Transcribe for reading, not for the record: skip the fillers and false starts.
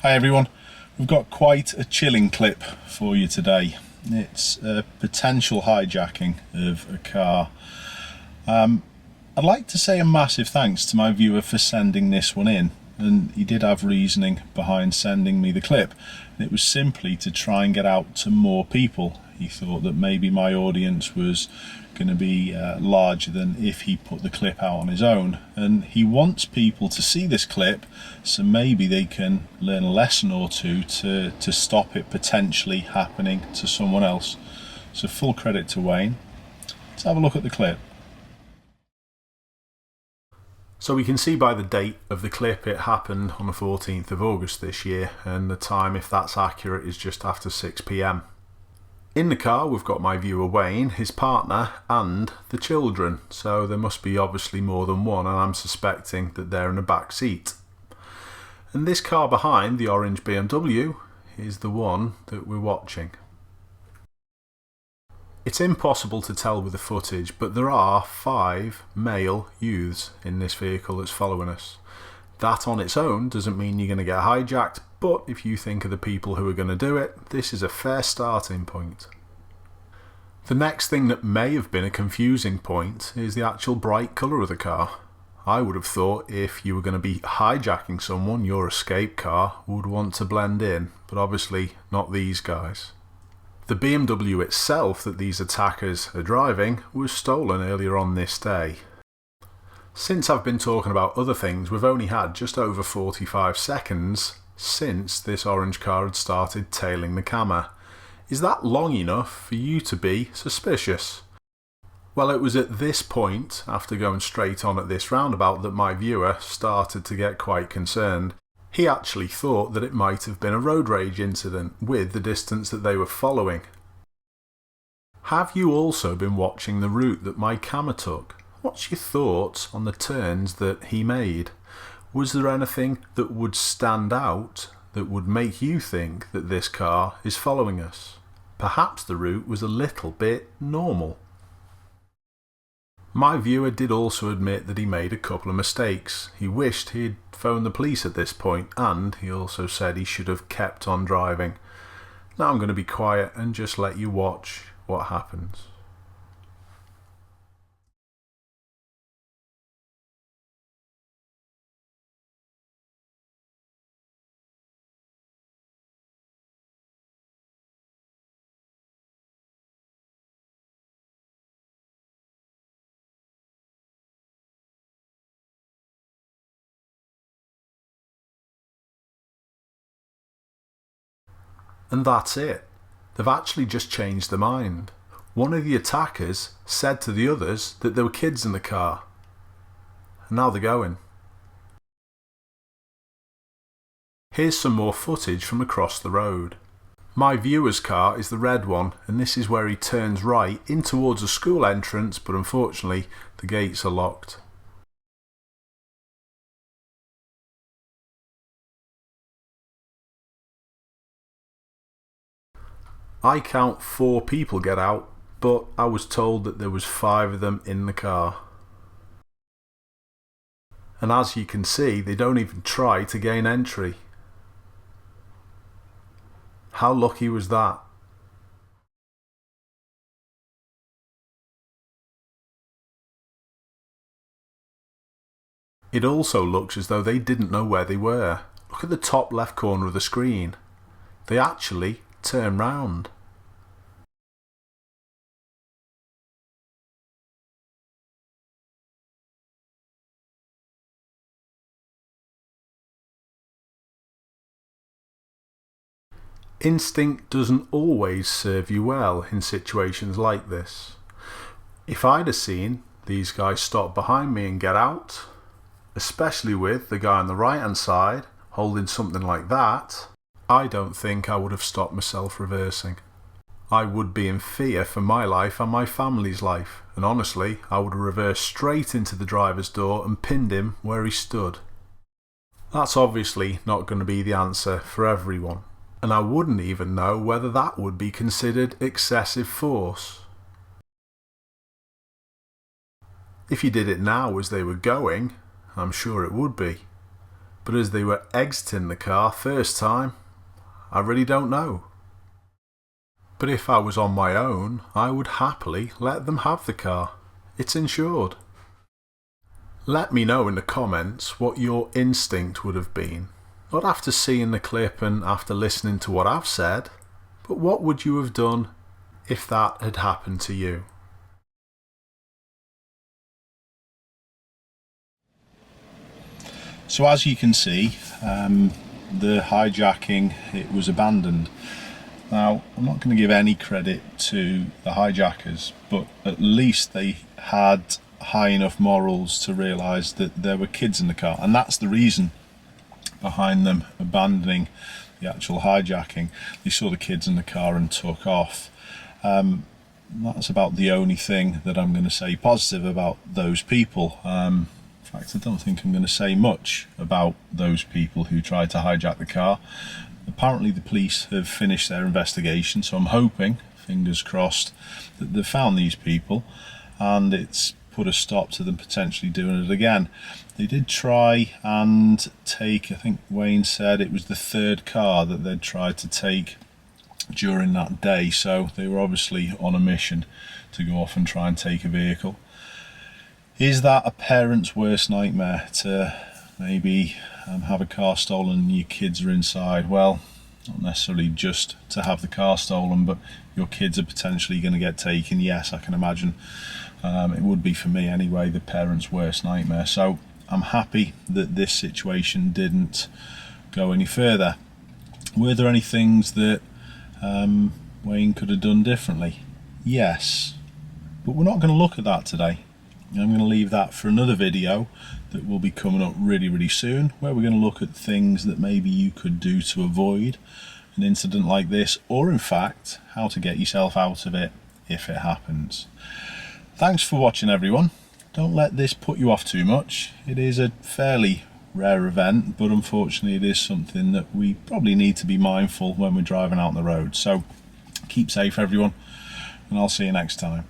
Hi everyone, we've got quite a chilling clip for you today. It's a potential hijacking of a car. I'd like to say a massive thanks to my viewer for sending this one in, and he did have reasoning behind sending me the clip. It was simply to try and get out to more people. He thought that maybe my audience was going to be larger than if he put the clip out on his own, and he wants people to see this clip so maybe they can learn a lesson or two to stop it potentially happening to someone else. So full credit to Wayne. Let's have a look at the clip. So we can see by the date of the clip it happened on the 14th of August this year, and the time, if that's accurate, is just after 6 p.m. In the car we've got my viewer Wayne, his partner and the children, so there must be obviously more than one, and I'm suspecting that they're in the back seat. And this car behind, the orange BMW, is the one that we're watching. It's impossible to tell with the footage, but there are 5 male youths in this vehicle that's following us. That on its own doesn't mean you're going to get hijacked, but if you think of the people who are going to do it, this is a fair starting point. The next thing that may have been a confusing point is the actual bright colour of the car. I would have thought if you were going to be hijacking someone, your escape car would want to blend in, but obviously not these guys. The BMW itself that these attackers are driving was stolen earlier on this day. Since I've been talking about other things, we've only had just over 45 seconds since this orange car had started tailing the camera. Is that long enough for you to be suspicious? Well, it was at this point, after going straight on at this roundabout, that my viewer started to get quite concerned. He actually thought that it might have been a road rage incident with the distance that they were following. Have you also been watching the route that my camera took? What's your thoughts on the turns that he made? Was there anything that would stand out that would make you think that this car is following us? Perhaps the route was a little bit normal. My viewer did also admit that he made a couple of mistakes. He wished he'd phoned the police at this point, and he also said he should have kept on driving. Now I'm going to be quiet and just let you watch what happens. And that's it. They've actually just changed their mind. One of the attackers said to the others that there were kids in the car. And now they're going. Here's some more footage from across the road. My viewer's car is the red one, and this is where he turns right in towards a school entrance, but unfortunately the gates are locked. I count 4 people get out, but I was told that there was 5 of them in the car. And as you can see, they don't even try to gain entry. How lucky was that? It also looks as though they didn't know where they were. Look at the top left corner of the screen. They actually turn round. Instinct doesn't always serve you well in situations like this. If I'd have seen these guys stop behind me and get out, especially with the guy on the right hand side holding something like that, I don't think I would have stopped myself reversing. I would be in fear for my life and my family's life, and honestly I would have reversed straight into the driver's door and pinned him where he stood. That's obviously not going to be the answer for everyone, and I wouldn't even know whether that would be considered excessive force. If you did it now as they were going, I'm sure it would be. but as they were exiting the car first time, I really don't know. But if I was on my own, I would happily let them have the car. It's insured. Let me know in the comments what your instinct would have been. Not after seeing the clip and after listening to what I've said, but what would you have done if that had happened to you? So as you can see, the hijacking, it was abandoned. Now, I'm not going to give any credit to the hijackers, but at least they had high enough morals to realise that there were kids in the car, and that's the reason behind them abandoning the actual hijacking. They saw the kids in the car and took off. That's about the only thing that I'm going to say positive about those people. In fact, I don't think I'm going to say much about those people who tried to hijack the car. Apparently the police have finished their investigation, so I'm hoping, fingers crossed, that they've found these people and it's put a stop to them potentially doing it again. They did try and take, I think Wayne said it was the third car that they'd tried to take during that day, so they were obviously on a mission to go off and try and take a vehicle. Is that a parent's worst nightmare, to maybe have a car stolen and your kids are inside? Well, not necessarily just to have the car stolen, but your kids are potentially going to get taken. Yes, I can imagine it would be, for me anyway, the parent's worst nightmare. So I'm happy that this situation didn't go any further. Were there any things that Wayne could have done differently? Yes, but we're not going to look at that today. I'm going to leave that for another video that will be coming up really soon, where we're going to look at things that maybe you could do to avoid an incident like this, or in fact how to get yourself out of it if it happens. Thanks for watching, everyone. Don't let this put you off too much. It is a fairly rare event, but unfortunately it is something that we probably need to be mindful when we're driving out on the road. So keep safe, everyone, and I'll see you next time.